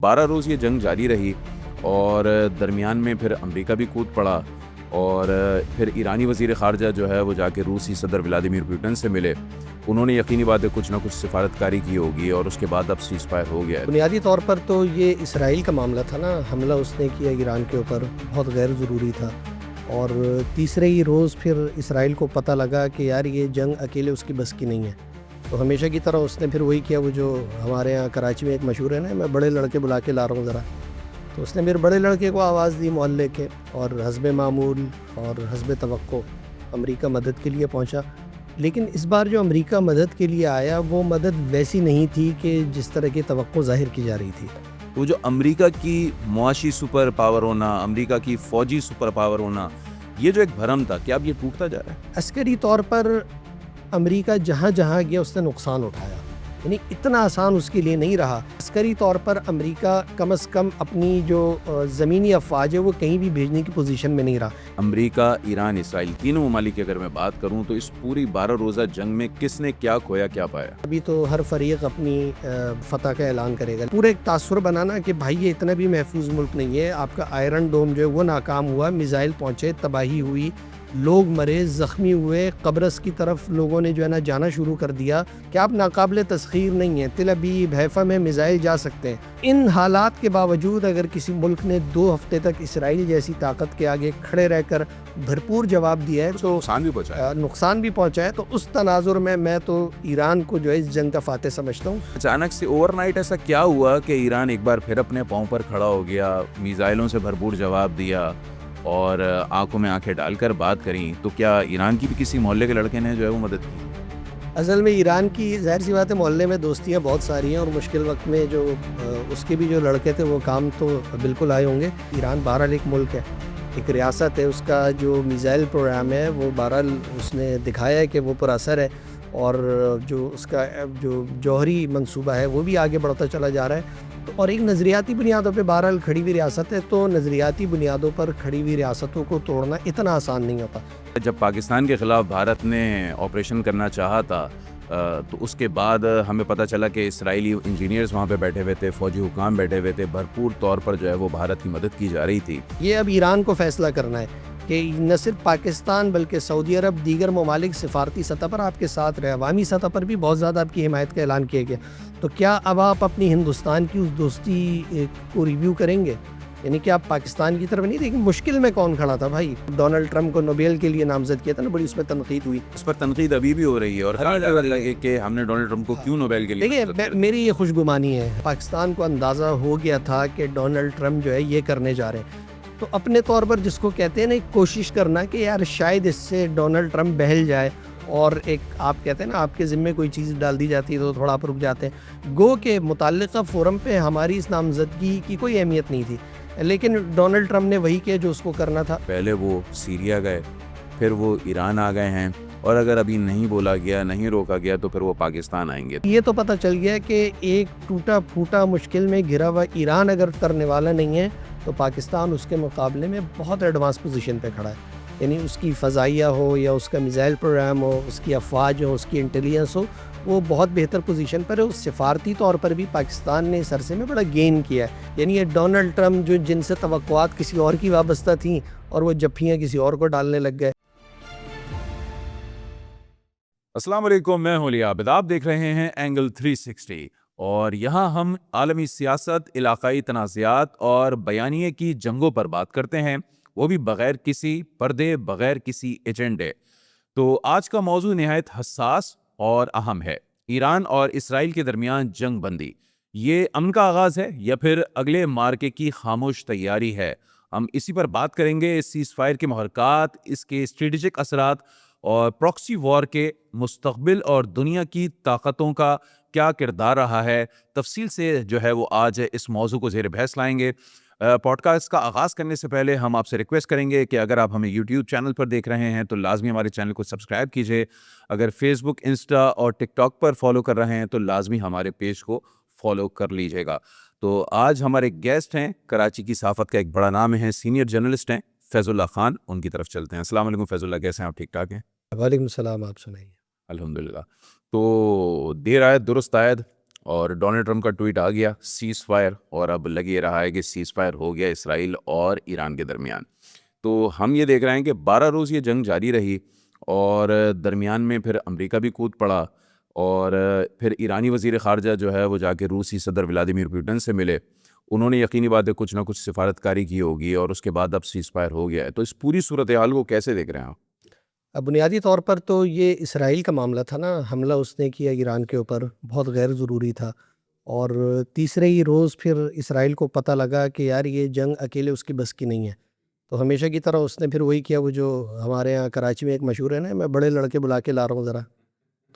12 روز یہ جنگ جاری رہی اور درمیان میں پھر امریکہ بھی کود پڑا اور پھر ایرانی وزیر خارجہ جو ہے وہ جا کے روسی صدر ولادیمیر پوٹن سے ملے. انہوں نے یقینی بات ہے کچھ نہ کچھ سفارتکاری کی ہوگی اور اس کے بعد اب سیز فائر ہو گیا ہے. بنیادی طور پر تو یہ اسرائیل کا معاملہ تھا نا، حملہ اس نے کیا ایران کے اوپر، بہت غیر ضروری تھا. اور تیسرے ہی روز پھر اسرائیل کو پتہ لگا کہ یار یہ جنگ اکیلے اس کی بس کی نہیں ہے. تو ہمیشہ کی طرح اس نے پھر وہی کیا، وہ جو ہمارے یہاں کراچی میں ایک مشہور ہے نا، میں بڑے لڑکے بلا کے لا رہا ہوں ذرا. تو اس نے میرے بڑے لڑکے کو آواز دی محلے کے، اور حسب معمول اور حسب توقع امریکہ مدد کے لیے پہنچا. لیکن اس بار جو امریکہ مدد کے لیے آیا وہ مدد ویسی نہیں تھی کہ جس طرح کی توقع ظاہر کی جا رہی تھی. تو جو امریکہ کی معاشی سپر پاور ہونا، امریکہ کی فوجی سپر پاور ہونا، یہ جو ایک بھرم تھا، کیا اب یہ ٹوٹتا جا رہا ہے؟ عسکری طور پر امریکہ جہاں جہاں گیا اس نے نقصان اٹھایا، یعنی اتنا آسان اس کے لیے نہیں رہا. عسکری طور پر امریکہ کم از کم اپنی جو زمینی افواج ہے وہ کہیں بھی بھیجنے کی پوزیشن میں نہیں رہا. امریکہ، ایران، اسرائیل تینوں ممالک کی اگر میں بات کروں تو اس پوری 12 روزہ جنگ میں کس نے کیا کھویا، کیا پایا؟ ابھی تو ہر فریق اپنی فتح کا اعلان کرے گا. پورا ایک تاثر بنانا کہ بھائی یہ اتنا بھی محفوظ ملک نہیں ہے. آپ کا آئرن ڈوم جو ہے وہ ناکام ہوا، میزائل پہنچے، تباہی ہوئی، لوگ مرے، زخمی ہوئے، قبرص کی طرف لوگوں نے جو ہے نا جانا شروع کر دیا کہ آپ ناقابل تسخیر نہیں ہیں. تل ابیب، حیفا میں میزائل جا سکتے ہیں. ان حالات کے باوجود اگر کسی ملک نے 2 ہفتے تک اسرائیل جیسی طاقت کے آگے کھڑے رہ کر بھرپور جواب دیا ہے تو نقصان بھی پہنچا ہے. تو اس تناظر میں تو ایران کو جو ہے اس جنگ کا فاتح سمجھتا ہوں. اچانک سے اوور نائٹ ایسا کیا ہوا کہ ایران ایک بار پھر اپنے پاؤں پر کھڑا ہو گیا، میزائلوں سے بھرپور جواب دیا اور آنکھوں میں آنکھیں ڈال کر بات کریں؟ تو کیا ایران کی بھی کسی محلے کے لڑکے نے جو ہے وہ مدد کی؟ اصل میں ایران کی ظاہر سی بات ہے محلے میں دوستیاں بہت ساری ہیں، اور مشکل وقت میں جو اس کے بھی جو لڑکے تھے وہ کام تو بالکل آئے ہوں گے. ایران بہرحال ایک ملک ہے، ایک ریاست ہے. اس کا جو میزائل پروگرام ہے وہ بہرحال اس نے دکھایا ہے کہ وہ پر اثر ہے، اور جو اس کا جو جوہری منصوبہ ہے وہ بھی آگے بڑھتا چلا جا رہا ہے. اور ایک نظریاتی بنیادوں پہ بہرحال کھڑی ہوئی ریاست ہے، تو نظریاتی بنیادوں پر کھڑی ہوئی ریاستوں کو توڑنا اتنا آسان نہیں ہوتا. جب پاکستان کے خلاف بھارت نے آپریشن کرنا چاہا تھا تو اس کے بعد ہمیں پتہ چلا کہ اسرائیلی انجینئرز وہاں پہ بیٹھے ہوئے تھے، فوجی حکام بیٹھے ہوئے تھے، بھرپور طور پر جو ہے وہ بھارت کی مدد کی جا رہی تھی. یہ اب ایران کو فیصلہ کرنا ہے کہ نہ صرف پاکستان بلکہ سعودی عرب، دیگر ممالک سفارتی سطح پر آپ کے ساتھ رہے، عوامی سطح پر بھی بہت زیادہ آپ کی حمایت کا اعلان کیا گیا. تو کیا اب آپ اپنی ہندوستان کی اس دوستی کو ریویو کریں گے؟ یعنی کہ آپ پاکستان کی طرف نہیں دیکھیں. مشکل میں کون کھڑا تھا بھائی؟ ڈونلڈ ٹرمپ کو نوبیل کے لیے نامزد کیا تھا نا، بڑی اس میں تنقید ہوئی. اس پر تنقید ابھی بھی ہو رہی ہے اور کہ ہم نے ڈونلڈ ٹرمپ کو کیوں نوبیل کے لیے دیکھیے، میری یہ خوش گمانی ہے. پاکستان کو اندازہ ہو گیا تھا کہ ڈونلڈ ٹرمپ جو ہے یہ کرنے جا رہے ہیں، تو اپنے طور پر جس کو کہتے ہیں نا ایک کوشش کرنا کہ یار شاید اس سے ڈونلڈ ٹرمپ بہل جائے، اور ایک آپ کہتے ہیں نا آپ کے ذمے کوئی چیز ڈال دی جاتی ہے تو تھوڑا آپ رک جاتے ہیں. گو کہ متعلقہ فورم پہ ہماری اس نامزدگی کی کوئی اہمیت نہیں تھی، لیکن ڈونلڈ ٹرمپ نے وہی کیا جو اس کو کرنا تھا. پہلے وہ سیریا گئے، پھر وہ ایران آ گئے ہیں، اور اگر ابھی نہیں بولا گیا، نہیں روکا گیا تو پھر وہ پاکستان آئیں گے. یہ تو پتہ چل گیا کہ ایک ٹوٹا پھوٹا مشکل میں گھرا ہوا ایران اگر کرنے والا نہیں ہے تو پاکستان اس کے مقابلے میں بہت ایڈوانس پوزیشن پہ کھڑا ہے. یعنی اس کی فضائیہ ہو یا اس کا میزائل پروگرام ہو، اس کی افواج ہو، اس کی انٹیلیجنس ہو، وہ بہت بہتر پوزیشن پر ہے. اس سفارتی طور پر بھی پاکستان نے اس عرصے میں بڑا گین کیا ہے. یعنی یہ ڈونلڈ ٹرمپ جو جن سے توقعات کسی اور کی وابستہ تھیں اور وہ جپھیاں کسی اور کو ڈالنے لگ گئے. السلام علیکم، میں ہوں علی عابد، آپ دیکھ رہے ہیں اینگل 360، اور یہاں ہم عالمی سیاست، علاقائی تنازعات اور بیانیے کی جنگوں پر بات کرتے ہیں، وہ بھی بغیر کسی پردے، بغیر کسی ایجنڈے. تو آج کا موضوع نہایت حساس اور اہم ہے: ایران اور اسرائیل کے درمیان جنگ بندی. یہ امن کا آغاز ہے یا پھر اگلے مارکے کی خاموش تیاری ہے؟ ہم اسی پر بات کریں گے. اس سیز فائر کے محرکات، اس کے اسٹریٹجک اثرات اور پراکسی وار کے مستقبل، اور دنیا کی طاقتوں کا کیا کردار رہا ہے. تفصیل سے جو ہے وہ آج اس موضوع کو زیر بحث لائیں گے. پوڈ کاسٹ کا آغاز کرنے سے پہلے ہم آپ سے ریکویسٹ کریں گے کہ اگر آپ ہمیں یوٹیوب چینل پر دیکھ رہے ہیں تو لازمی ہمارے چینل کو سبسکرائب کیجئے. اگر فیس بک، انسٹا اور ٹک ٹاک پر فالو کر رہے ہیں تو لازمی ہمارے پیج کو فالو کر لیجئے گا. تو آج ہمارے گیسٹ ہیں، کراچی کی صحافت کا ایک بڑا نام ہے، سینئر جرنلسٹ ہیں فیض اللہ خان. ان کی طرف چلتے ہیں. السلام علیکم فیض اللہ، کیسے ہیں آپ؟ ٹھیک ٹھاک ہیں؟ وعلیکم السلام، آپ سنائیے. الحمدللہ. تو دیر آید درست آید، اور ڈونلڈ ٹرمپ کا ٹویٹ آ گیا سیز فائر، اور اب لگ یہ رہا ہے کہ سیز فائر ہو گیا اسرائیل اور ایران کے درمیان۔ تو ہم یہ دیکھ رہے ہیں کہ 12 روز یہ جنگ جاری رہی، اور درمیان میں پھر امریکہ بھی کود پڑا، اور پھر ایرانی وزیر خارجہ جو ہے وہ جا کے روسی صدر ولادیمیر پوٹن سے ملے، انہوں نے یقینی بات ہے کچھ نہ کچھ سفارتکاری کی ہوگی، اور اس کے بعد اب سیز فائر ہو گیا ہے۔ تو اس پوری صورتحال کو کیسے دیکھ رہے ہیں آپ؟ بنیادی طور پر تو یہ اسرائیل کا معاملہ تھا نا، حملہ اس نے کیا ایران کے اوپر، بہت غیر ضروری تھا، اور تیسرے ہی روز پھر اسرائیل کو پتہ لگا کہ یار یہ جنگ اکیلے اس کی بس کی نہیں ہے، تو ہمیشہ کی طرح اس نے پھر وہی کیا، وہ جو ہمارے ہاں کراچی میں ایک مشہور ہے نا، میں بڑے لڑکے بلا کے لا رہا ہوں ذرا،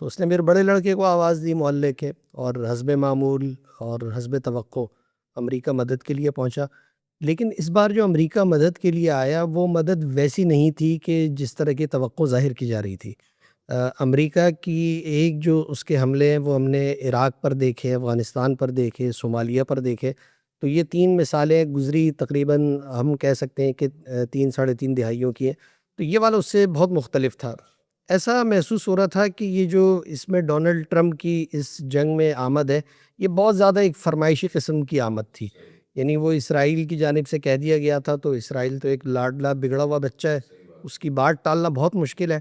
تو اس نے پھر بڑے لڑکے کو آواز دی محلے کے، اور حسب معمول اور حسب توقع امریکہ مدد کے لیے پہنچا۔ لیکن اس بار جو امریکہ مدد کے لیے آیا وہ مدد ویسی نہیں تھی کہ جس طرح کی توقع ظاہر کی جا رہی تھی۔ امریکہ کی ایک جو اس کے حملے ہیں وہ ہم نے عراق پر دیکھے، افغانستان پر دیکھے، صومالیہ پر دیکھے، تو یہ 3 مثالیں گزری تقریباً ہم کہہ سکتے ہیں کہ 3 ساڑھے 3 دہائیوں کی ہیں، تو یہ والا اس سے بہت مختلف تھا۔ ایسا محسوس ہو رہا تھا کہ یہ جو اس میں ڈونلڈ ٹرمپ کی اس جنگ میں آمد ہے، یہ بہت زیادہ ایک فرمائشی قسم کی آمد تھی، یعنی وہ اسرائیل کی جانب سے کہہ دیا گیا تھا، تو اسرائیل تو ایک لاڈلا بگڑا ہوا بچہ ہے، اس کی بات ٹالنا بہت مشکل ہے،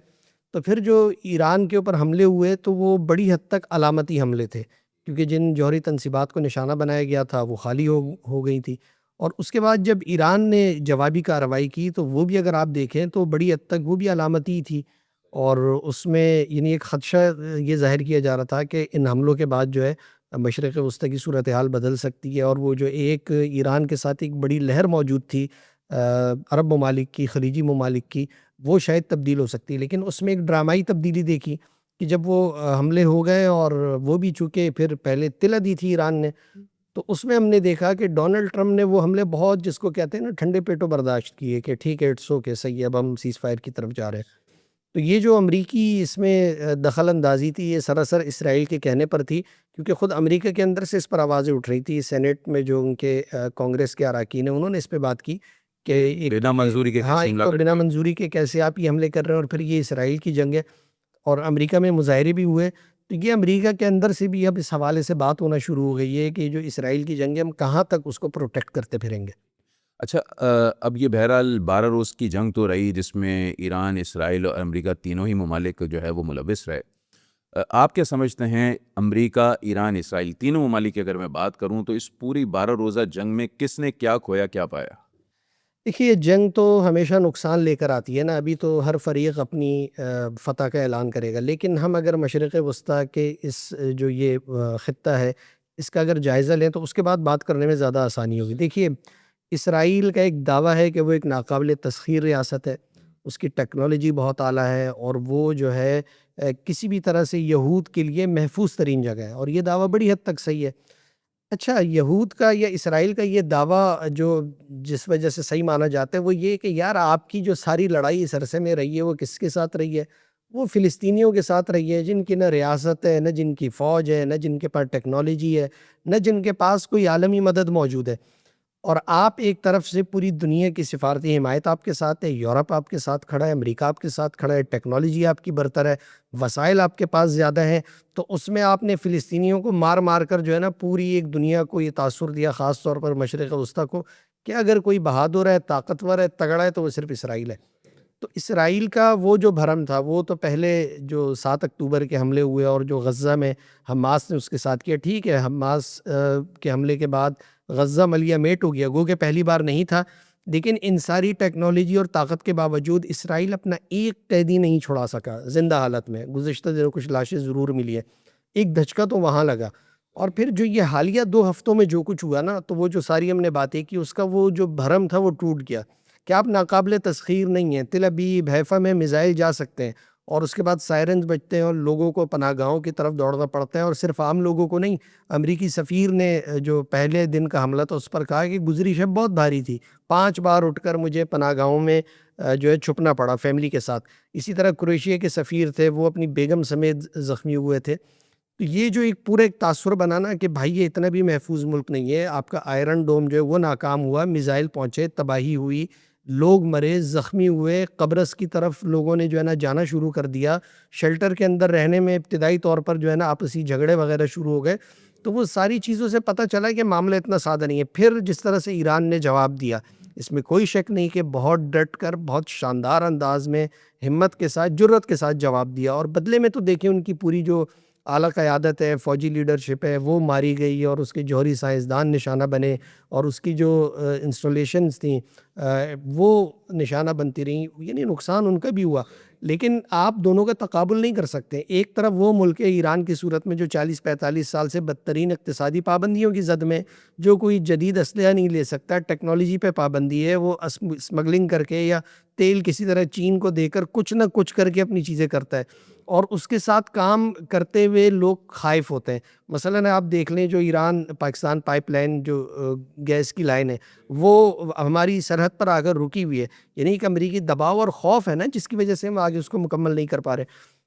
تو پھر جو ایران کے اوپر حملے ہوئے تو وہ بڑی حد تک علامتی حملے تھے، کیونکہ جن جوہری تنصیبات کو نشانہ بنایا گیا تھا وہ خالی ہو گئی تھی، اور اس کے بعد جب ایران نے جوابی کارروائی کی تو وہ بھی اگر آپ دیکھیں تو بڑی حد تک وہ بھی علامتی تھی، اور اس میں یعنی ایک خدشہ یہ ظاہر کیا جا رہا تھا کہ ان حملوں کے بعد جو ہے مشرق وسطی کی صورتحال بدل سکتی ہے، اور وہ جو ایک ایران کے ساتھ ایک بڑی لہر موجود تھی عرب ممالک کی، خلیجی ممالک کی، وہ شاید تبدیل ہو سکتی ہے۔ لیکن اس میں ایک ڈرامائی تبدیلی دیکھی کہ جب وہ حملے ہو گئے، اور وہ بھی چونکہ پھر پہلے تلہ دی تھی ایران نے، تو اس میں ہم نے دیکھا کہ ڈونلڈ ٹرمپ نے وہ حملے بہت، جس کو کہتے ہیں نا، ٹھنڈے پیٹوں برداشت کیے کہ ٹھیک ہے، اٹس اوکے، صحیح ہے، اب ہم سیز فائر کی طرف جا رہے ہیں۔ تو یہ جو امریکی اس میں دخل اندازی تھی، یہ سراسر اسرائیل کے کہنے پر تھی، کیونکہ خود امریکہ کے اندر سے اس پر آوازیں اٹھ رہی تھی، سینٹ میں جو ان کے کانگریس کے اراکین ہیں انہوں نے اس پہ بات کی کہ بنا منظوری کے ہاں، کیسے ایک حملہ تو کرتے بنا ہیں؟ منظوری کے کیسے آپ یہ حملے کر رہے ہیں، اور پھر یہ اسرائیل کی جنگ ہے، اور امریکہ میں مظاہرے بھی ہوئے، تو یہ امریکہ کے اندر سے بھی اب اس حوالے سے بات ہونا شروع ہو گئی ہے کہ جو اسرائیل کی جنگ ہے ہم کہاں تک اس کو پروٹیکٹ کرتے پھریں گے۔ اچھا، اب یہ بہرحال 12 روز کی جنگ تو رہی، جس میں ایران، اسرائیل اور امریکہ تینوں ہی ممالک جو ہے وہ ملوث رہے۔ آپ کیا سمجھتے ہیں، امریکہ، ایران، اسرائیل تینوں ممالک کی اگر میں بات کروں تو اس پوری 12 روزہ جنگ میں کس نے کیا کھویا، کیا پایا؟ دیکھیے، جنگ تو ہمیشہ نقصان لے کر آتی ہے نا، ابھی تو ہر فریق اپنی فتح کا اعلان کرے گا، لیکن ہم اگر مشرق وسطیٰ کے اس جو یہ خطہ ہے اس کا اگر جائزہ لیں تو اس کے بعد بات کرنے میں زیادہ آسانی ہوگی۔ دیکھیے، اسرائیل کا ایک دعویٰ ہے کہ وہ ایک ناقابل تسخیر ریاست ہے، اس کی ٹیکنالوجی بہت اعلیٰ ہے، اور وہ جو ہے کسی بھی طرح سے یہود کے لیے محفوظ ترین جگہ ہے، اور یہ دعویٰ بڑی حد تک صحیح ہے۔ اچھا، یہود کا یا اسرائیل کا یہ دعویٰ جو جس وجہ سے صحیح مانا جاتا ہے وہ یہ کہ یار آپ کی جو ساری لڑائی اس عرصے میں رہی ہے وہ کس کے ساتھ رہی ہے؟ وہ فلسطینیوں کے ساتھ رہی ہے، جن کی نہ ریاست ہے، نہ جن کی فوج ہے، نہ جن کے پاس ٹیکنالوجی ہے، نہ جن کے پاس کوئی عالمی مدد موجود ہے، اور آپ ایک طرف سے پوری دنیا کی سفارتی حمایت آپ کے ساتھ ہے، یورپ آپ کے ساتھ کھڑا ہے، امریکہ آپ کے ساتھ کھڑا ہے، ٹیکنالوجی آپ کی برتر ہے، وسائل آپ کے پاس زیادہ ہیں، تو اس میں آپ نے فلسطینیوں کو مار مار کر جو ہے نا پوری ایک دنیا کو یہ تاثر دیا، خاص طور پر مشرق وسطیٰ کو، کہ اگر کوئی بہادر ہے، طاقتور ہے، تگڑا ہے تو وہ صرف اسرائیل ہے۔ تو اسرائیل کا وہ جو بھرم تھا وہ تو پہلے جو 7 اکتوبر کے حملے ہوئے اور جو غزہ میں حماس نے اس کے ساتھ کیا، ٹھیک ہے، حماس کے حملے کے بعد غزہ ملیہ میٹ ہو گیا، گو کہ پہلی بار نہیں تھا، لیکن ان ساری ٹیکنالوجی اور طاقت کے باوجود اسرائیل اپنا ایک قیدی نہیں چھڑا سکا زندہ حالت میں۔ گزشتہ دنوں کچھ لاشیں ضرور ملی ہیں، ایک دھچکا تو وہاں لگا، اور پھر جو یہ حالیہ 2 ہفتوں میں جو کچھ ہوا نا، تو وہ جو ساری ہم نے باتیں کی اس کا وہ جو بھرم تھا وہ ٹوٹ گیا کہ آپ ناقابل تسخیر نہیں ہیں، تل ابیب، حیفا میں میزائل جا سکتے ہیں، اور اس کے بعد سائرنز بجتے ہیں اور لوگوں کو پناہ گاہوں کی طرف دوڑنا پڑتا ہے، اور صرف عام لوگوں کو نہیں۔ امریکی سفیر نے جو پہلے دن کا حملہ تھا اس پر کہا کہ گزری شب بہت بھاری تھی، 5 بار اٹھ کر مجھے پناہ گاہوں میں جو ہے چھپنا پڑا فیملی کے ساتھ۔ اسی طرح کروشیا کے سفیر تھے، وہ اپنی بیگم سمیت زخمی ہوئے تھے۔ تو یہ جو ایک پورا ایک تاثر بنانا کہ بھائی یہ اتنا بھی محفوظ ملک نہیں ہے، آپ کا آئرن ڈوم جو ہے وہ ناکام ہوا، میزائل پہنچے، تباہی ہوئی، لوگ مرے، زخمی ہوئے، قبرص کی طرف لوگوں نے جو ہے نا جانا شروع کر دیا، شیلٹر کے اندر رہنے میں ابتدائی طور پر جو ہے نا آپسی جھگڑے وغیرہ شروع ہو گئے، تو وہ ساری چیزوں سے پتہ چلا کہ معاملہ اتنا سادہ نہیں ہے. پھر جس طرح سے ایران نے جواب دیا، اس میں کوئی شک نہیں کہ بہت ڈٹ کر، بہت شاندار انداز میں، ہمت کے ساتھ، جرأت کے ساتھ جواب دیا. اور بدلے میں تو دیکھیں ان کی پوری جو اعلیٰ قیادت ہے، فوجی لیڈرشپ ہے، وہ ماری گئی اور اس کے جوہری سائنسدان نشانہ بنے، اور اس کی جو انسٹالیشنز تھیں وہ نشانہ بنتی رہیں. یعنی نقصان ان کا بھی ہوا، لیکن آپ دونوں کا تقابل نہیں کر سکتے. ایک طرف وہ ملک ہے ایران کی صورت میں جو 40-45 سال سے بدترین اقتصادی پابندیوں کی زد میں، جو کوئی جدید اسلحہ نہیں لے سکتا، ٹیکنالوجی پہ پابندی ہے، وہ اسمگلنگ کر کے یا تیل کسی طرح چین کو دے کر کچھ نہ کچھ کر کے اپنی چیزیں کرتا ہے، اور اس کے ساتھ کام کرتے ہوئے لوگ خائف ہوتے ہیں. مثلاً آپ دیکھ لیں جو ایران پاکستان پائپ لائن، جو گیس کی لائن ہے، وہ ہماری سرحد پر آ کر رکی ہوئی ہے. یعنی ایک امریکی دباؤ اور خوف ہے نا، جس کی وجہ سے ہم آگے اس کو مکمل نہیں کر پا رہے.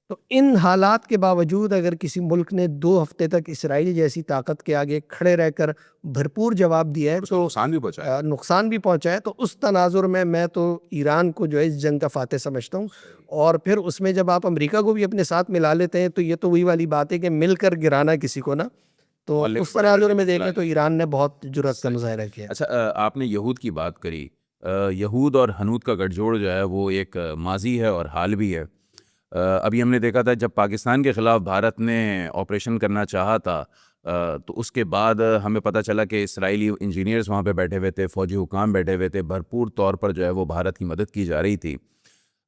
تو ان حالات کے باوجود اگر کسی ملک نے 2 ہفتے تک اسرائیل جیسی طاقت کے آگے کھڑے رہ کر بھرپور جواب دیا ہے، اس کو نقصان بھی پہنچایا. نقصان بھی پہنچا ہے، تو اس تناظر میں تو ایران کو جو ہے اس جنگ کا فاتح سمجھتا ہوں. اور پھر اس میں جب آپ امریکہ کو بھی اپنے ساتھ ملا لیتے ہیں تو یہ تو وہی والی بات ہے کہ مل کر گرانا کسی کو نا. تو اس تناظر میں دیکھیں تو ایران نے بہت جرأت کا مظاہرہ کیا. اچھا، آپ نے یہود کی بات کری. یہود اور ہنود کا گٹھ جوڑ جو ہے وہ ایک ماضی ہے اور حال بھی ہے. ابھی ہم نے دیکھا تھا جب پاکستان کے خلاف بھارت نے آپریشن کرنا چاہا تھا، تو اس کے بعد ہمیں پتہ چلا کہ اسرائیلی انجینئرز وہاں پہ بیٹھے ہوئے تھے، فوجی حکام بیٹھے ہوئے تھے، بھرپور طور پر جو ہے وہ بھارت کی مدد کی جا رہی تھی.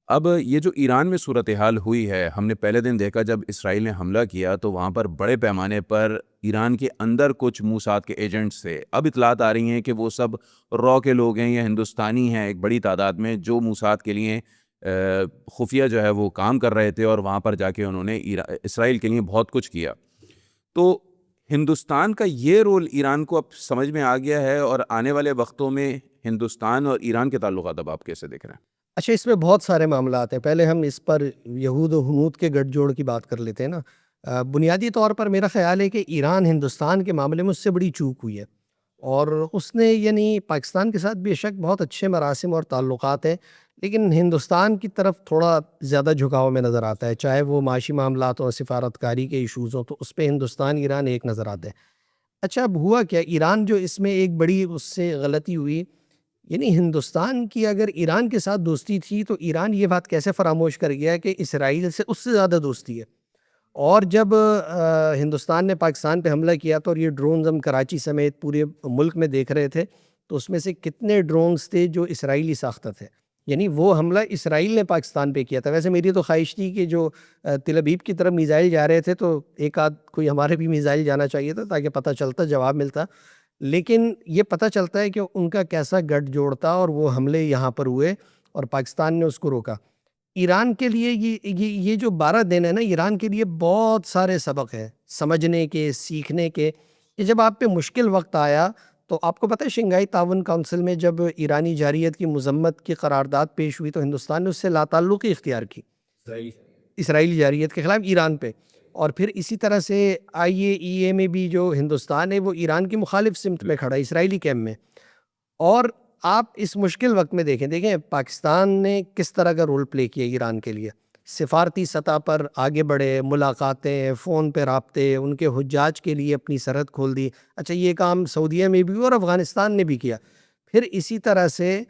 اب یہ جو ایران میں صورتحال ہوئی ہے، ہم نے پہلے دن دیکھا جب اسرائیل نے حملہ کیا تو وہاں پر بڑے پیمانے پر ایران کے اندر کچھ موساد کے ایجنٹس تھے. اب اطلاعات آ رہی ہیں کہ وہ سب را کے لوگ ہیں یا ہندوستانی ہیں ایک بڑی تعداد میں، جو موساد کے لیے خفیہ جو ہے وہ کام کر رہے تھے، اور وہاں پر جا کے انہوں نے اسرائیل کے لیے بہت کچھ کیا. تو ہندوستان کا یہ رول ایران کو اب سمجھ میں آ گیا ہے، اور آنے والے وقتوں میں ہندوستان اور ایران کے تعلقات اب آپ کیسے دیکھ رہے ہیں؟ اچھا، اس میں بہت سارے معاملات ہیں. پہلے ہم اس پر یہود و ہنود کے گٹھ جوڑ کی بات کر لیتے ہیں نا. بنیادی طور پر میرا خیال ہے کہ ایران ہندوستان کے معاملے میں اس سے بڑی چوک ہوئی ہے، اور اس نے یعنی پاکستان کے ساتھ بے شک بہت اچھے مراسم اور تعلقات ہیں، لیکن ہندوستان کی طرف تھوڑا زیادہ جھکاؤ میں نظر آتا ہے. چاہے وہ معاشی معاملات اور سفارتکاری کے ایشوز ہوں، تو اس پہ ہندوستان ایران ایک نظر آتا ہے. اچھا، اب ہوا کیا؟ ایران جو اس میں ایک بڑی اس سے غلطی ہوئی، یعنی ہندوستان کی اگر ایران کے ساتھ دوستی تھی تو ایران یہ بات کیسے فراموش کر گیا کہ اسرائیل سے اس سے زیادہ دوستی ہے. اور جب ہندوستان نے پاکستان پہ حملہ کیا تو، اور یہ ڈرونز ہم کراچی سمیت پورے ملک میں دیکھ رہے تھے، تو اس میں سے کتنے ڈرونز تھے جو اسرائیلی ساختہ تھے. یعنی وہ حملہ اسرائیل نے پاکستان پہ کیا تھا. ویسے میری تو خواہش تھی کہ جو تل ابیب کی طرف میزائل جا رہے تھے تو ایک آدھ کوئی ہمارے بھی میزائل جانا چاہیے تھا تاکہ پتہ چلتا، جواب ملتا. لیکن یہ پتہ چلتا ہے کہ ان کا کیسا گٹھ جوڑ تھا، اور وہ حملے یہاں پر ہوئے اور پاکستان نے اس کو روکا. ایران کے لیے یہ جو 12 دن ہے نا، ایران کے لیے بہت سارے سبق ہیں سمجھنے کے، سیکھنے کے. کہ جب آپ پہ مشکل وقت آیا تو آپ کو پتہ ہے شنگھائی تعاون کونسل میں جب ایرانی جارحیت کی مذمت کی قرارداد پیش ہوئی تو ہندوستان نے اس سے لا تعلقی اختیار کی اسرائیلی جارحیت کے خلاف ایران پہ. اور پھر اسی طرح سے IAEA میں بھی جو ہندوستان ہے وہ ایران کی مخالف سمت میں کھڑا ہے، اسرائیلی کیمپ میں. اور آپ اس مشکل وقت میں دیکھیں پاکستان نے کس طرح کا رول پلے کیا ایران کے لیے. سفارتی سطح پر آگے بڑھے، ملاقاتیں، فون پہ رابطے، ان کے حجاج کے لیے اپنی سرحد کھول دی. اچھا، یہ کام سعودیہ میں بھی ہوا اور افغانستان نے بھی کیا. پھر اسی طرح سے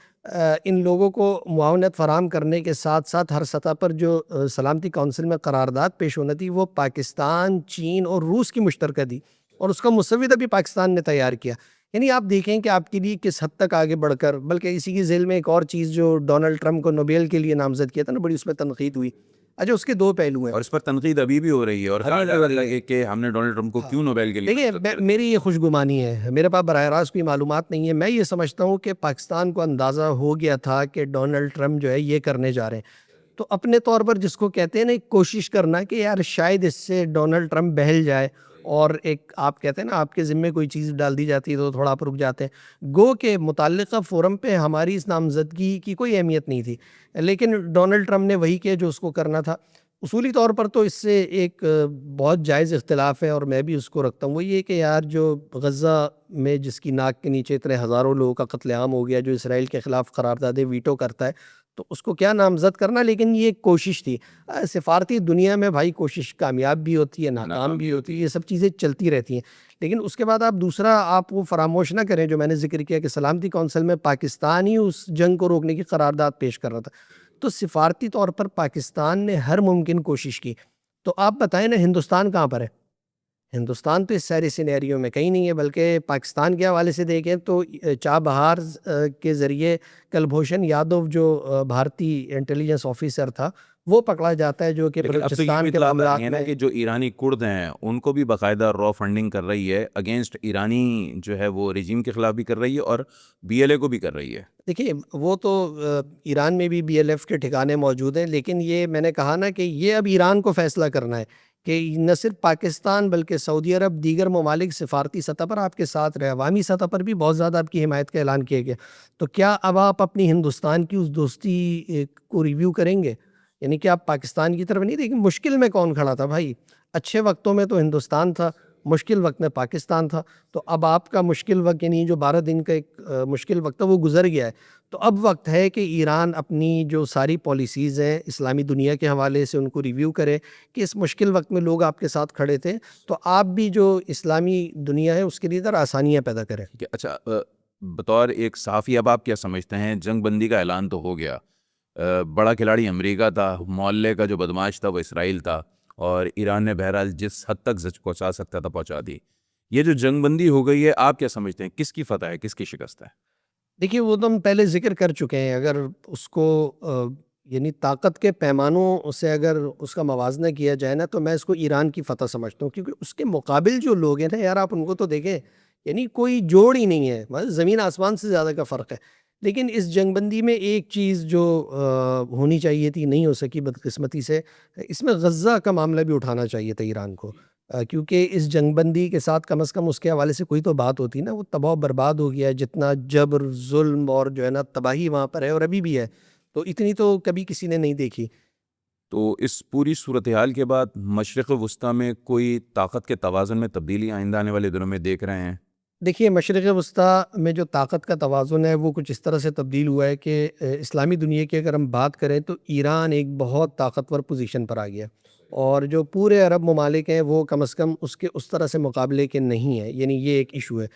ان لوگوں کو معاونت فراہم کرنے کے ساتھ ساتھ ہر سطح پر جو سلامتی کونسل میں قرارداد پیش ہونا تھی وہ پاکستان، چین اور روس کی مشترکہ دی، اور اس کا مسودہ بھی پاکستان نے تیار کیا. یعنی آپ دیکھیں کہ آپ کے لیے کس حد تک آگے بڑھ کر، بلکہ اسی کی ذیل میں ایک اور چیز جو ڈونلڈ ٹرمپ کو نوبیل کے لیے نامزد کیا تھا نا، بڑی اس میں تنقید ہوئی. اچھا، اس کے 2 پہلو ہیں، اور اس پر تنقید ابھی بھی ہو رہی ہے، اور کہا جا رہا ہے کہ ہم نے ڈونلڈ ٹرمپ کو کیوں نوبیل کے لیے. دیکھیں، میری یہ خوش گمانی ہے، میرے پاس براہ راست کوئی معلومات نہیں ہے. میں یہ سمجھتا ہوں کہ پاکستان کو اندازہ ہو گیا تھا کہ ڈونلڈ ٹرمپ جو ہے یہ کرنے جا رہے ہیں، تو اپنے طور پر جس کو کہتے ہیں نا، ایک کوشش کرنا کہ یار شاید اس سے ڈونلڈ ٹرمپ بہل جائے، اور ایک آپ کہتے ہیں نا آپ کے ذمے کوئی چیز ڈال دی جاتی ہے تو تھوڑا آپ رک جاتے ہیں. گو کہ متعلقہ فورم پہ ہماری اس نامزدگی کی کوئی اہمیت نہیں تھی، لیکن ڈونلڈ ٹرمپ نے وہی کیا جو اس کو کرنا تھا. اصولی طور پر تو اس سے ایک بہت جائز اختلاف ہے، اور میں بھی اس کو رکھتا ہوں، وہ یہ کہ یار جو غزہ میں جس کی ناک کے نیچے اتنے ہزاروں لوگوں کا قتل عام ہو گیا، جو اسرائیل کے خلاف قرارداد ویٹو کرتا ہے، تو اس کو کیا نامزد کرنا، لیکن یہ ایک کوشش تھی۔ سفارتی دنیا میں بھائی کوشش کامیاب بھی ہوتی ہے، ناکام بھی ہوتی ہے، یہ سب چیزیں چلتی رہتی ہیں۔ لیکن اس کے بعد آپ وہ فراموش نہ کریں جو میں نے ذکر کیا کہ سلامتی کونسل میں پاکستان ہی اس جنگ کو روکنے کی قرارداد پیش کر رہا تھا، تو سفارتی طور پر پاکستان نے ہر ممکن کوشش کی۔ تو آپ بتائیں نا ہندوستان کہاں پر ہے؟ ہندوستان تو اس سارے سینیریو میں کہیں نہیں ہے، بلکہ پاکستان کے حوالے سے دیکھیں تو چابہار کے ذریعے کلبھوشن یادو جو بھارتی انٹیلیجنس آفیسر تھا وہ پکڑا جاتا ہے، جو کہ لیکن اب تو یہ بلوچستان بھی کے اطلاعات آ معاملات رہی ہیں نا میں۔ کہ جو ایرانی کرد ہیں ان کو بھی باقاعدہ را فنڈنگ کر رہی ہے، اگینسٹ ایرانی جو ہے وہ رجیم کے خلاف بھی کر رہی ہے اور بی ایل اے کو بھی کر رہی ہے۔ دیکھیے وہ تو ایران میں بھی بی ایل ایف کے ٹھکانے موجود ہیں، لیکن یہ میں نے کہا نا کہ یہ اب ایران کو فیصلہ کرنا ہے کہ نہ صرف پاکستان بلکہ سعودی عرب، دیگر ممالک سفارتی سطح پر آپ کے ساتھ رہے، عوامی سطح پر بھی بہت زیادہ آپ کی حمایت کا اعلان کیا گیا۔ تو کیا اب آپ اپنی ہندوستان کی اس دوستی کو ریویو کریں گے؟ یعنی کہ آپ پاکستان کی طرف نہیں دیکھیں۔ مشکل میں کون کھڑا تھا بھائی؟ اچھے وقتوں میں تو ہندوستان تھا، مشکل وقت میں پاکستان تھا۔ تو اب آپ کا مشکل وقت یعنی جو 12 دن کا ایک مشکل وقت تھا وہ گزر گیا ہے۔ تو اب وقت ہے کہ ایران اپنی جو ساری پالیسیز ہیں اسلامی دنیا کے حوالے سے ان کو ریویو کرے کہ اس مشکل وقت میں لوگ آپ کے ساتھ کھڑے تھے، تو آپ بھی جو اسلامی دنیا ہے اس کے لیے ذرا آسانیاں پیدا کریں۔ ٹھیک ہے، اچھا بطور ایک صحافی اب آپ کیا سمجھتے ہیں؟ جنگ بندی کا اعلان تو ہو گیا، بڑا کھلاڑی امریکہ تھا، محلے کا جو بدماش تھا وہ اسرائیل تھا، اور ایران نے بہرحال جس حد تک زچ پہنچا سکتا تھا پہنچا دی۔ یہ جو جنگ بندی ہو گئی ہے، آپ کیا سمجھتے ہیں کس کی فتح ہے، کس کی شکست ہے؟ دیکھیے وہ تو ہم پہلے ذکر کر چکے ہیں، اگر اس کو یعنی طاقت کے پیمانوں سے اگر اس کا موازنہ کیا جائے نا تو میں اس کو ایران کی فتح سمجھتا ہوں، کیونکہ اس کے مقابل جو لوگ ہیں نا یار آپ ان کو تو دیکھیں، یعنی کوئی جوڑ ہی نہیں ہے، بس زمین آسمان سے زیادہ کا فرق ہے۔ لیکن اس جنگ بندی میں ایک چیز جو ہونی چاہیے تھی نہیں ہو سکی بدقسمتی سے، اس میں غزہ کا معاملہ بھی اٹھانا چاہیے تھا ایران کو، کیونکہ اس جنگ بندی کے ساتھ کم از کم اس کے حوالے سے کوئی تو بات ہوتی نا۔ وہ تباہ و برباد ہو گیا ہے، جتنا جبر ظلم اور جو ہے نا تباہی وہاں پر ہے اور ابھی بھی ہے، تو اتنی تو کبھی کسی نے نہیں دیکھی۔ تو اس پوری صورتحال کے بعد مشرق وسطیٰ میں کوئی طاقت کے توازن میں تبدیلی آئندہ آنے والے دنوں میں دیکھ رہے ہیں؟ دیکھیے مشرق وسطیٰ میں جو طاقت کا توازن ہے وہ کچھ اس طرح سے تبدیل ہوا ہے کہ اسلامی دنیا کی اگر ہم بات کریں تو ایران ایک بہت طاقتور پوزیشن پر آ گیا، اور جو پورے عرب ممالک ہیں وہ کم از کم اس کے اس طرح سے مقابلے کے نہیں ہیں، یعنی یہ ایک ایشو ہے۔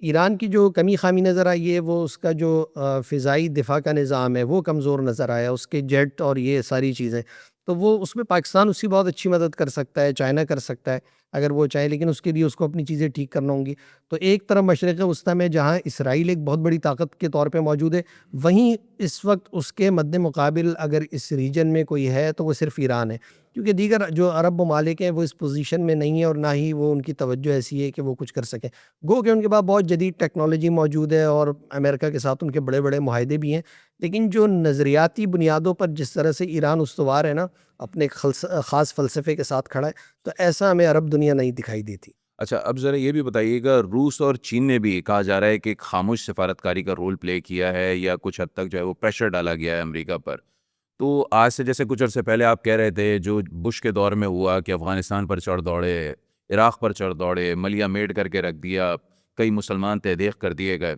ایران کی جو کمی خامی نظر آئی ہے وہ اس کا جو فضائی دفاع کا نظام ہے وہ کمزور نظر آیا، اس کے جیٹ اور یہ ساری چیزیں، تو وہ اس میں پاکستان اس کی بہت اچھی مدد کر سکتا ہے، چائنا کر سکتا ہے اگر وہ چاہے، لیکن اس کے لیے اس کو اپنی چیزیں ٹھیک کرنا ہوں گی۔ تو ایک طرف مشرق وسطیٰ میں جہاں اسرائیل ایک بہت بڑی طاقت کے طور پہ موجود ہے، وہیں اس وقت اس کے مد مقابل اگر اس ریجن میں کوئی ہے تو وہ صرف ایران ہے، کیونکہ دیگر جو عرب ممالک ہیں وہ اس پوزیشن میں نہیں ہے اور نہ ہی وہ ان کی توجہ ایسی ہے کہ وہ کچھ کر سکیں۔ گو کہ ان کے پاس بہت جدید ٹیکنالوجی موجود ہے اور امریکہ کے ساتھ ان کے بڑے بڑے معاہدے بھی ہیں، لیکن جو نظریاتی بنیادوں پر جس طرح سے ایران استوار ہے نا، اپنے ایک خاص فلسفے کے ساتھ کھڑا ہے، تو ایسا ہمیں عرب دنیا نہیں دکھائی دیتی۔ اچھا اب ذرا یہ بھی بتائیے گا، روس اور چین نے بھی کہا جا رہا ہے کہ ایک خاموش سفارتکاری کا رول پلے کیا ہے یا کچھ حد تک جو ہے وہ پریشر ڈالا گیا ہے امریکہ پر۔ تو آج سے جیسے کچھ عرصے پہلے آپ کہہ رہے تھے جو بش کے دور میں ہوا کہ افغانستان پر چڑھ دوڑے، عراق پر چڑھ دوڑے، ملیا میڈ کر کے رکھ دیا، کئی مسلمان تحدیق کر دیے گئے،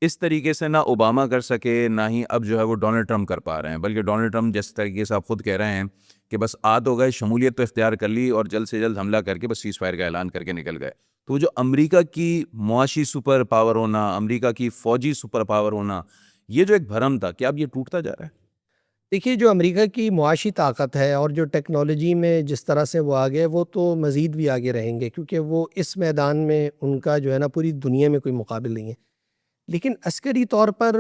اس طریقے سے نہ اوباما کر سکے نہ ہی اب جو ہے وہ ڈونلڈ ٹرمپ کر پا رہے ہیں، بلکہ ڈونلڈ ٹرمپ جس طریقے سے آپ خود کہہ رہے ہیں کہ بس ہو گئے، شمولیت تو اختیار کر لی اور جلد سے جلد حملہ کر کے بس سیز فائر کا اعلان کر کے نکل گئے۔ تو جو امریکہ کی معاشی سپر پاور ہونا، امریکہ کی فوجی سپر پاور ہونا، یہ جو ایک بھرم تھا، کیا اب یہ ٹوٹتا جا رہا ہے؟ دیکھیے جو امریکہ کی معاشی طاقت ہے اور جو ٹیکنالوجی میں جس طرح سے وہ آگے، وہ تو مزید بھی آگے رہیں گے، کیونکہ وہ اس میدان میں ان کا جو ہے نا پوری دنیا میں کوئی مقابل نہیں ہے۔ لیکن عسکری طور پر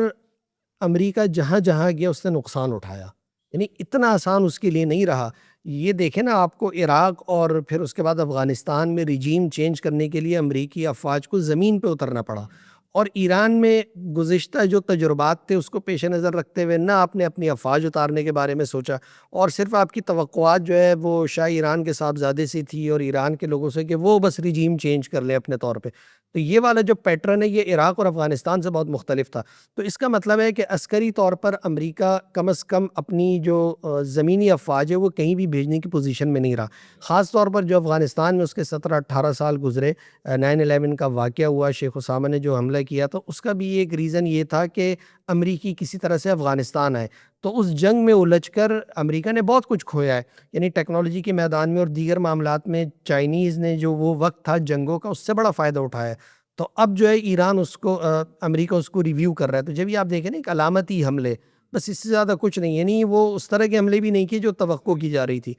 امریکہ جہاں جہاں گیا اس نے نقصان اٹھایا، یعنی اتنا آسان اس کے لیے نہیں رہا۔ یہ دیکھیں نا، آپ کو عراق اور پھر اس کے بعد افغانستان میں رجیم چینج کرنے کے لیے امریکی افواج کو زمین پہ اترنا پڑا، اور ایران میں گزشتہ جو تجربات تھے اس کو پیش نظر رکھتے ہوئے نہ آپ نے اپنی افواج اتارنے کے بارے میں سوچا، اور صرف آپ کی توقعات جو ہے وہ شاہ ایران کے صاحب زادے سے تھی اور ایران کے لوگوں سے کہ وہ بس رجیم چینج کر لیں اپنے طور پہ۔ تو یہ والا جو پیٹرن ہے یہ عراق اور افغانستان سے بہت مختلف تھا۔ تو اس کا مطلب ہے کہ عسکری طور پر امریکہ کم از کم اپنی جو زمینی افواج ہے وہ کہیں بھی بھیجنے کی پوزیشن میں نہیں رہا، خاص طور پر جو افغانستان میں اس کے 17-18 سال گزرے، 9/11 کا واقعہ ہوا، شیخ اسامہ نے جو حملہ کیا، تو اس کا بھی ایک ریزن یہ تھا کہ امریکی کسی طرح سے افغانستان آئے۔ تو اس جنگ میں الجھ کر امریکہ نے بہت کچھ کھویا ہے، یعنی ٹیکنالوجی کے میدان میں اور دیگر معاملات میں چائنیز نے جو وہ وقت تھا جنگوں کا، اس سے بڑا فائدہ اٹھایا ہے۔ تو اب جو ہے ایران اس کو امریکہ اس کو ریویو کر رہا ہے۔ تو جب یہ آپ دیکھیں نا ایک علامتی حملے، بس اس سے زیادہ کچھ نہیں، یعنی وہ اس طرح کے حملے بھی نہیں کیے جو توقع کی جا رہی تھی۔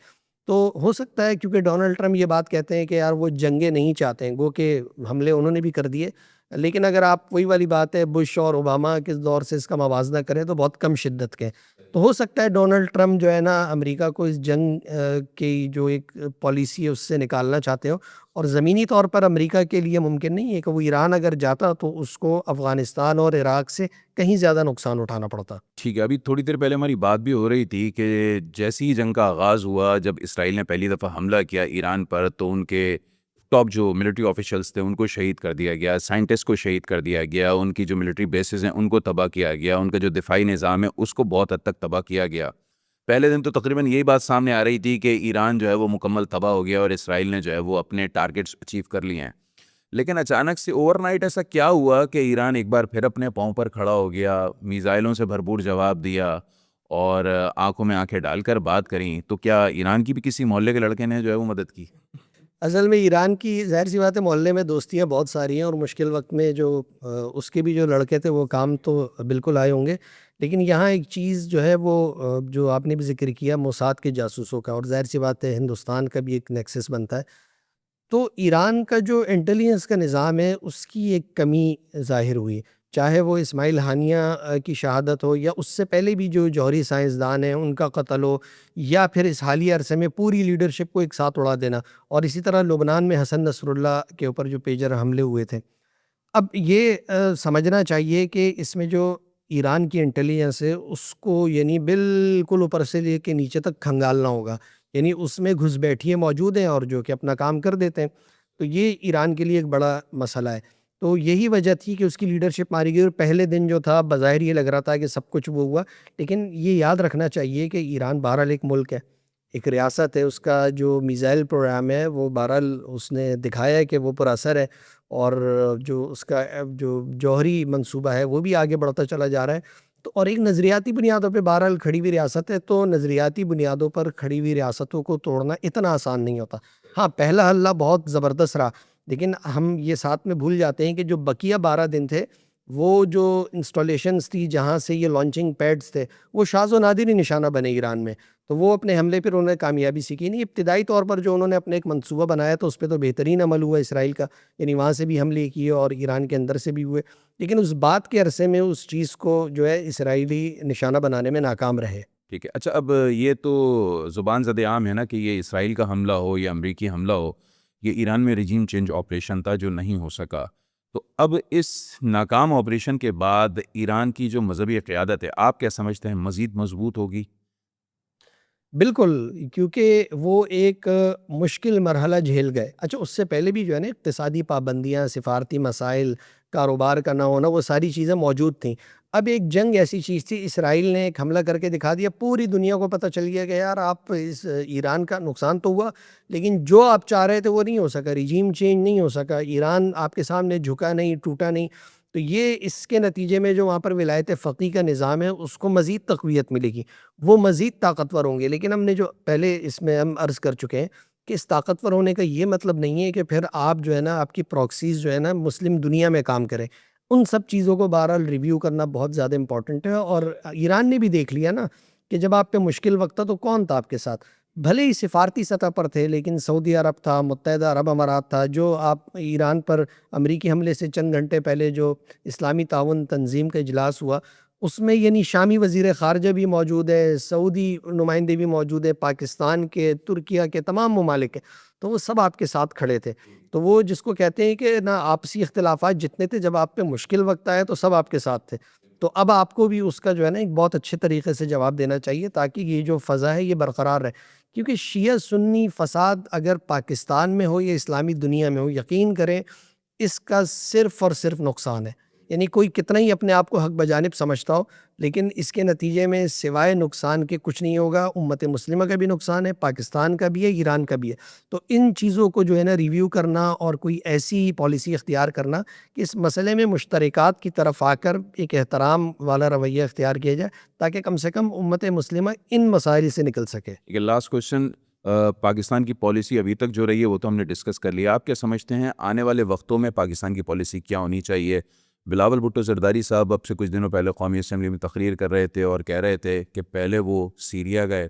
تو ہو سکتا ہے کیونکہ ڈونلڈ ٹرمپ یہ بات کہتے ہیں کہ یار وہ جنگیں نہیں چاہتے ہیں، گو کہ حملے انہوں نے بھی کر دیے، لیکن اگر آپ وہی والی بات ہے بش اور اوباما کے دور سے اس کا موازنہ کریں تو بہت کم شدت کے ہیں۔ تو ہو سکتا ہے ڈونلڈ ٹرمپ جو ہے نا امریکہ کو اس جنگ کی جو ایک پالیسی ہے اس سے نکالنا چاہتے ہو، اور زمینی طور پر امریکہ کے لیے ممکن نہیں ہے کہ وہ ایران اگر جاتا تو اس کو افغانستان اور عراق سے کہیں زیادہ نقصان اٹھانا پڑتا۔ ٹھیک ہے، ابھی تھوڑی دیر پہلے ہماری بات بھی ہو رہی تھی کہ جیسی ہی جنگ کا آغاز ہوا، جب اسرائیل نے پہلی دفعہ حملہ کیا ایران پر، تو ان کے ٹاپ جو ملٹری آفیشلز تھے ان کو شہید کر دیا گیا، سائنٹسٹ کو شہید کر دیا گیا، ان کی جو ملٹری بیسز ہیں ان کو تباہ کیا گیا، ان کا جو دفاعی نظام ہے اس کو بہت حد تک تباہ کیا گیا۔ پہلے دن تو تقریباً یہی بات سامنے آ رہی تھی کہ ایران جو ہے وہ مکمل تباہ ہو گیا اور اسرائیل نے جو ہے وہ اپنے ٹارگٹس اچیو کر لیے ہیں، لیکن اچانک سے اوور نائٹ ایسا کیا ہوا کہ ایران ایک بار پھر اپنے پاؤں پر کھڑا ہو گیا، میزائلوں سے بھرپور جواب دیا اور آنکھوں میں آنکھیں ڈال کر بات کریں؟ تو کیا ایران کی بھی کسی محلے کے لڑکے نے جو ہے وہ مدد کی؟ اصل میں ایران کی ظاہر سی بات ہے محلے میں دوستیاں بہت ساری ہیں، اور مشکل وقت میں جو اس کے بھی جو لڑکے تھے وہ کام تو بالکل آئے ہوں گے، لیکن یہاں ایک چیز جو ہے وہ جو آپ نے بھی ذکر کیا موساد کے جاسوسوں کا، اور ظاہر سی بات ہے ہندوستان کا بھی ایک نیکسس بنتا ہے۔ تو ایران کا جو انٹیلیجنس کا نظام ہے اس کی ایک کمی ظاہر ہوئی، چاہے وہ اسماعیل ہانیہ کی شہادت ہو، یا اس سے پہلے بھی جو جوہری سائنسدان ہیں ان کا قتل ہو، یا پھر اس حالیہ عرصے میں پوری لیڈرشپ کو ایک ساتھ اڑا دینا، اور اسی طرح لبنان میں حسن نصر اللہ کے اوپر جو پیجر حملے ہوئے تھے۔ اب یہ سمجھنا چاہیے کہ اس میں جو ایران کی انٹیلیجنس ہے اس کو یعنی بالکل اوپر سے لے کے نیچے تک کھنگالنا ہوگا، یعنی اس میں گھس بیٹھیے موجود ہیں اور جو کہ اپنا کام کر دیتے ہیں۔ تو یہ ایران کے لیے ایک بڑا مسئلہ ہے۔ تو یہی وجہ تھی کہ اس کی لیڈرشپ ماری گئی، اور پہلے دن جو تھا بظاہر یہ لگ رہا تھا کہ سب کچھ وہ ہوا، لیکن یہ یاد رکھنا چاہیے کہ ایران بہرحال ایک ملک ہے، ایک ریاست ہے، اس کا جو میزائل پروگرام ہے وہ بہرحال اس نے دکھایا ہے کہ وہ پر اثر ہے، اور جو اس کا جو جوہری منصوبہ ہے وہ بھی آگے بڑھتا چلا جا رہا ہے۔ تو اور ایک نظریاتی بنیادوں پہ بہرحال کھڑی ہوئی ریاست ہے، تو نظریاتی بنیادوں پر کھڑی ہوئی ریاستوں کو توڑنا اتنا آسان نہیں ہوتا۔ ہاں پہلا حملہ بہت زبردست رہا، لیکن ہم یہ ساتھ میں بھول جاتے ہیں کہ جو بقیہ 12 دن تھے وہ جو انسٹالیشنز تھی جہاں سے یہ لانچنگ پیڈز تھے وہ شاذ و نادر ہی نشانہ بنے ایران میں، تو وہ اپنے حملے پر انہوں نے کامیابی سیکھی نہیں۔ ابتدائی طور پر جو انہوں نے اپنے ایک منصوبہ بنایا تو اس پہ تو بہترین عمل ہوا اسرائیل کا، یعنی وہاں سے بھی حملے کیے اور ایران کے اندر سے بھی ہوئے، لیکن اس بات کے عرصے میں اس چیز کو جو ہے اسرائیلی نشانہ بنانے میں ناکام رہے۔ ٹھیک ہے، اچھا اب یہ تو زبان زد عام ہے نا کہ یہ اسرائیل کا حملہ ہو یا امریکی حملہ ہو، یہ ایران میں رجیم چینج آپریشن تھا جو نہیں ہو سکا، تو اب اس ناکام آپریشن کے بعد ایران کی جو مذہبی قیادت ہے آپ کیا سمجھتے ہیں مزید مضبوط ہوگی؟ بالکل، کیونکہ وہ ایک مشکل مرحلہ جھیل گئے۔ اچھا اس سے پہلے بھی جو ہے نا اقتصادی پابندیاں، سفارتی مسائل، کاروبار کا نہ ہونا، وہ ساری چیزیں موجود تھیں۔ اب ایک جنگ ایسی چیز تھی، اسرائیل نے ایک حملہ کر کے دکھا دیا، پوری دنیا کو پتہ چل گیا کہ یار آپ اس ایران کا نقصان تو ہوا لیکن جو آپ چاہ رہے تھے وہ نہیں ہو سکا، رجیم چینج نہیں ہو سکا، ایران آپ کے سامنے جھکا نہیں، ٹوٹا نہیں۔ تو یہ اس کے نتیجے میں جو وہاں پر ولایت فقیہ کا نظام ہے اس کو مزید تقویت ملے گی، وہ مزید طاقتور ہوں گے۔ لیکن ہم نے جو پہلے اس میں ہم عرض کر چکے ہیں کہ اس طاقتور ہونے کا یہ مطلب نہیں ہے کہ پھر آپ جو ہے نا آپ کی پراکسیز جو ہے نا مسلم دنیا میں کام کریں۔ ان سب چیزوں کو بہرحال ریویو کرنا بہت زیادہ امپورٹنٹ ہے، اور ایران نے بھی دیکھ لیا نا کہ جب آپ پہ مشکل وقت تھا تو کون تھا آپ کے ساتھ، بھلے ہی سفارتی سطح پر تھے لیکن سعودی عرب تھا، متحدہ عرب امارات تھا، جو آپ ایران پر امریکی حملے سے چند گھنٹے پہلے جو اسلامی تعاون تنظیم کا اجلاس ہوا اس میں یعنی شامی وزیر خارجہ بھی موجود ہے، سعودی نمائندے بھی موجود ہے، پاکستان کے، ترکیہ کے، تمام ممالک کے، تو وہ سب آپ کے ساتھ کھڑے تھے۔ تو وہ جس کو کہتے ہیں کہ نا آپسی اختلافات جتنے تھے جب آپ پہ مشکل وقت آیا تو سب آپ کے ساتھ تھے، تو اب آپ کو بھی اس کا جو ہے نا ایک بہت اچھے طریقے سے جواب دینا چاہیے تاکہ یہ جو فضا ہے یہ برقرار رہے، کیونکہ شیعہ سنی فساد اگر پاکستان میں ہو یا اسلامی دنیا میں ہو، یقین کریں اس کا صرف اور صرف نقصان ہے، یعنی کوئی کتنا ہی اپنے آپ کو حق بجانب سمجھتا ہو، لیکن اس کے نتیجے میں سوائے نقصان کے کچھ نہیں ہوگا. امت مسلمہ کا بھی نقصان ہے، پاکستان کا بھی ہے، ایران کا بھی ہے. تو ان چیزوں کو جو ہے نا ریویو کرنا اور کوئی ایسی پالیسی اختیار کرنا کہ اس مسئلے میں مشترکات کی طرف آ کر ایک احترام والا رویہ اختیار کیا جائے، تاکہ کم سے کم امت مسلمہ ان مسائل سے نکل سکے. لاسٹ کوشچن، پاکستان کی پالیسی ابھی تک جو رہی ہے وہ تو ہم نے ڈسکس کر لیا. آپ کیا سمجھتے ہیں آنے والے وقتوں میں پاکستان کی پالیسی کیا ہونی چاہیے؟ بلاول بھٹو زرداری صاحب اب سے کچھ دنوں پہلے قومی اسمبلی میں تقریر کر رہے تھے اور کہہ رہے تھے کہ پہلے وہ سیریا گئے،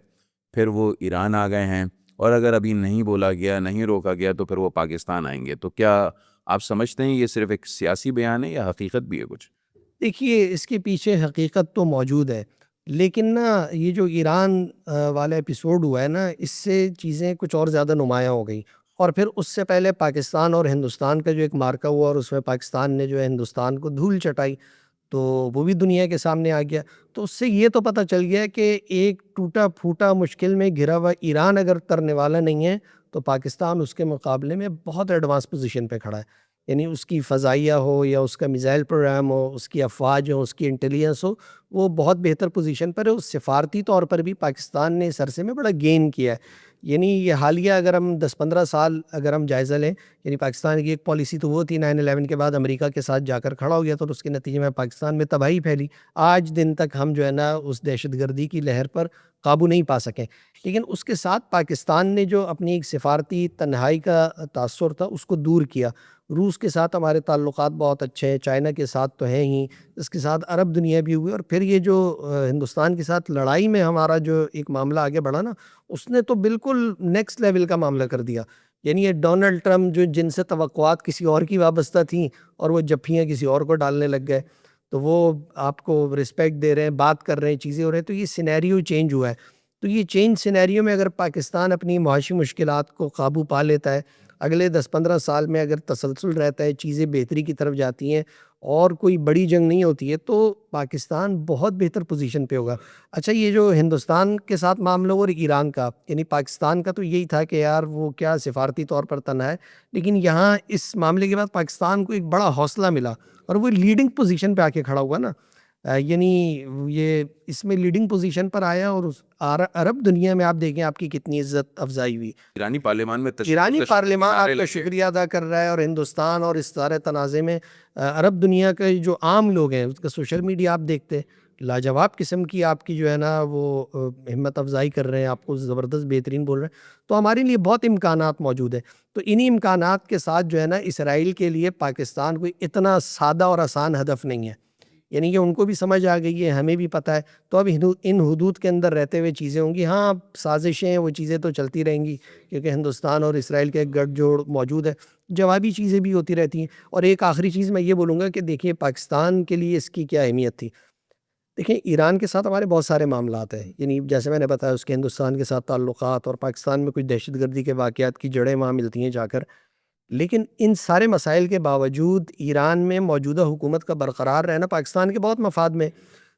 پھر وہ ایران آ گئے ہیں، اور اگر ابھی نہیں بولا گیا، نہیں روکا گیا تو پھر وہ پاکستان آئیں گے. تو کیا آپ سمجھتے ہیں یہ صرف ایک سیاسی بیان ہے یا حقیقت بھی ہے کچھ؟ دیکھیے، اس کے پیچھے حقیقت تو موجود ہے، لیکن نا یہ جو ایران والا ایپیسوڈ ہوا ہے نا، اس سے چیزیں کچھ اور زیادہ نمایاں ہو گئی. اور پھر اس سے پہلے پاکستان اور ہندوستان کا جو ایک مارکا ہوا اور اس میں پاکستان نے جو ہے ہندوستان کو دھول چٹائی، تو وہ بھی دنیا کے سامنے آ گیا. تو اس سے یہ تو پتہ چل گیا کہ ایک ٹوٹا پھوٹا مشکل میں گھرا ہوا ایران اگر ترنے والا نہیں ہے تو پاکستان اس کے مقابلے میں بہت ایڈوانس پوزیشن پہ کھڑا ہے. یعنی اس کی فضائیہ ہو یا اس کا میزائل پروگرام ہو، اس کی افواج ہو، اس کی انٹیلیجنس ہو، وہ بہت بہتر پوزیشن پر ہے. اس سفارتی طور پر بھی پاکستان نے اس عرصے میں بڑا گین کیا ہے. یعنی یہ حالیہ اگر ہم 10-15 سال اگر ہم جائزہ لیں، یعنی پاکستان کی ایک پالیسی تو وہ تھی 9/11 کے بعد امریکہ کے ساتھ جا کر کھڑا ہو گیا، تو اس کے نتیجے میں پاکستان میں تباہی پھیلی. آج دن تک ہم جو ہے نا اس دہشت گردی کی لہر پر قابو نہیں پا سکیں. لیکن اس کے ساتھ پاکستان نے جو اپنی ایک سفارتی تنہائی کا تاثر تھا اس کو دور کیا. روس کے ساتھ ہمارے تعلقات بہت اچھے ہیں، چائنا کے ساتھ تو ہیں ہی، اس کے ساتھ عرب دنیا بھی ہوئی. اور پھر یہ جو ہندوستان کے ساتھ لڑائی میں ہمارا جو ایک معاملہ آگے بڑھا نا، اس نے تو بالکل نیکسٹ لیول کا معاملہ کر دیا. یعنی یہ ڈونلڈ ٹرمپ جو جن سے توقعات کسی اور کی وابستہ تھیں اور وہ جپھیاں کسی اور کو ڈالنے لگ گئے، تو وہ آپ کو رسپیکٹ دے رہے ہیں، بات کر رہے ہیں، چیزیں ہو رہے ہیں. تو یہ سینیریو چینج ہوا ہے. تو یہ چینج سینیریو میں اگر پاکستان اپنی معاشی مشکلات کو قابو پا لیتا ہے، اگلے 10-15 سال میں اگر تسلسل رہتا ہے، چیزیں بہتری کی طرف جاتی ہیں اور کوئی بڑی جنگ نہیں ہوتی ہے، تو پاکستان بہت بہتر پوزیشن پہ ہوگا. اچھا، یہ جو ہندوستان کے ساتھ معاملہ اور ایران کا، یعنی پاکستان کا تو یہی تھا کہ یار وہ کیا سفارتی طور پر تنہا ہے، لیکن یہاں اس معاملے کے بعد پاکستان کو ایک بڑا حوصلہ ملا اور وہ لیڈنگ پوزیشن پہ آ کے کھڑا ہوا نا. یعنی یہ اس میں لیڈنگ پوزیشن پر آیا اور عرب دنیا میں آپ دیکھیں آپ کی کتنی عزت افزائی ہوئی. ایرانی پارلیمان میں ایرانی پارلیمان آپ کا شکریہ ادا کر رہا ہے، اور ہندوستان اور اس سارے تنازع میں عرب دنیا کے جو عام لوگ ہیں، اس کا سوشل میڈیا آپ دیکھتے ہیں، لاجواب قسم کی آپ کی جو ہے نا وہ ہمت افزائی کر رہے ہیں، آپ کو زبردست بہترین بول رہے ہیں. تو ہمارے لیے بہت امکانات موجود ہیں. تو انہی امکانات کے ساتھ جو ہے نا اسرائیل کے لیے پاکستان کوئی اتنا سادہ اور آسان ہدف نہیں ہے. یعنی کہ ان کو بھی سمجھ آ گئی ہے، ہمیں بھی پتہ ہے. تو اب ان حدود کے اندر رہتے ہوئے چیزیں ہوں گی. ہاں، سازشیں وہ چیزیں تو چلتی رہیں گی، کیونکہ ہندوستان اور اسرائیل کے ایک گٹھ جوڑ موجود ہے. جوابی چیزیں بھی ہوتی رہتی ہیں. اور ایک آخری چیز میں یہ بولوں گا کہ دیکھیے پاکستان کے لیے اس کی کیا اہمیت تھی. دیکھیں، ایران کے ساتھ ہمارے بہت سارے معاملات ہیں، یعنی جیسے میں نے بتایا اس کے ہندوستان کے ساتھ تعلقات، اور پاکستان میں کچھ دہشت گردی کے واقعات کی جڑیں وہاں ملتی ہیں جا کر. لیکن ان سارے مسائل کے باوجود ایران میں موجودہ حکومت کا برقرار رہنا پاکستان کے بہت مفاد میں.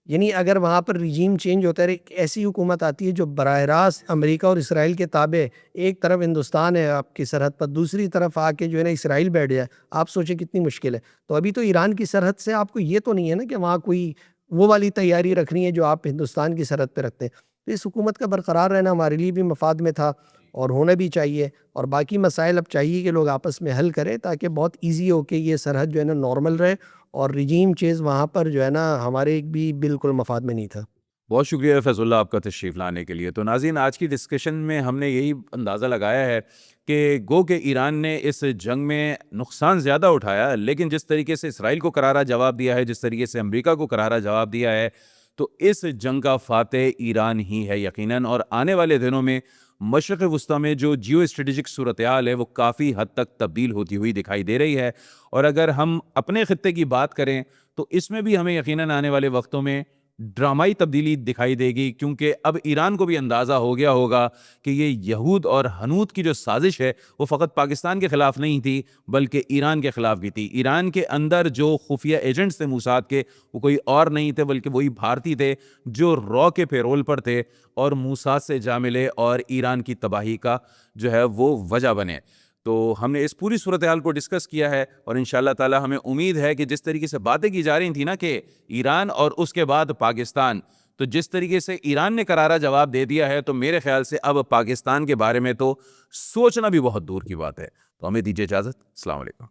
یعنی اگر وہاں پر رجیم چینج ہوتا ہے، ایک ایسی حکومت آتی ہے جو براہ راست امریکہ اور اسرائیل کے تابع، ایک طرف ہندوستان ہے آپ کی سرحد پر، دوسری طرف آ کے جو ہے نا اسرائیل بیٹھ جائے، آپ سوچیں کتنی مشکل ہے. تو ابھی تو ایران کی سرحد سے آپ کو یہ تو نہیں ہے نا کہ وہاں کوئی وہ والی تیاری رکھنی ہے جو آپ ہندوستان کی سرحد پہ رکھتے ہیں. تو اس حکومت کا برقرار رہنا ہمارے لیے بھی مفاد میں تھا اور ہونا بھی چاہیے. اور باقی مسائل اب چاہیے کہ لوگ آپس میں حل کریں، تاکہ بہت ایزی ہو کہ یہ سرحد جو ہے نا نارمل رہے، اور رجیم چیز وہاں پر جو ہے نا ہمارے بھی بالکل مفاد میں نہیں تھا. بہت شکریہ فیض اللہ آپ کا تشریف لانے کے لیے. تو ناظرین، آج کی ڈسکشن میں ہم نے یہی اندازہ لگایا ہے کہ گو کہ ایران نے اس جنگ میں نقصان زیادہ اٹھایا، لیکن جس طریقے سے اسرائیل کو کرارا جواب دیا ہے، جس طریقے سے امریکہ کو کرارا جواب دیا ہے، تو اس جنگ کا فاتح ایران ہی ہے یقیناً. اور آنے والے دنوں میں مشرق وسطیٰ میں جو جیو اسٹریٹجک صورتحال ہے وہ کافی حد تک تبدیل ہوتی ہوئی دکھائی دے رہی ہے. اور اگر ہم اپنے خطے کی بات کریں تو اس میں بھی ہمیں یقیناً آنے والے وقتوں میں ڈرامائی تبدیلی دکھائی دے گی، کیونکہ اب ایران کو بھی اندازہ ہو گیا ہوگا کہ یہ یہود اور ہنود کی جو سازش ہے وہ فقط پاکستان کے خلاف نہیں تھی بلکہ ایران کے خلاف بھی تھی. ایران کے اندر جو خفیہ ایجنٹس تھے موساد کے، وہ کوئی اور نہیں تھے بلکہ وہی بھارتی تھے جو را کے پیرول پر تھے اور موساد سے جا ملے اور ایران کی تباہی کا جو ہے وہ وجہ بنے. تو ہم نے اس پوری صورتحال کو ڈسکس کیا ہے، اور انشاءاللہ تعالی ہمیں امید ہے کہ جس طریقے سے باتیں کی جا رہی تھیں نا کہ ایران اور اس کے بعد پاکستان، تو جس طریقے سے ایران نے کرارا جواب دے دیا ہے، تو میرے خیال سے اب پاکستان کے بارے میں تو سوچنا بھی بہت دور کی بات ہے۔ تو ہمیں دیجیے اجازت، السلام علیکم۔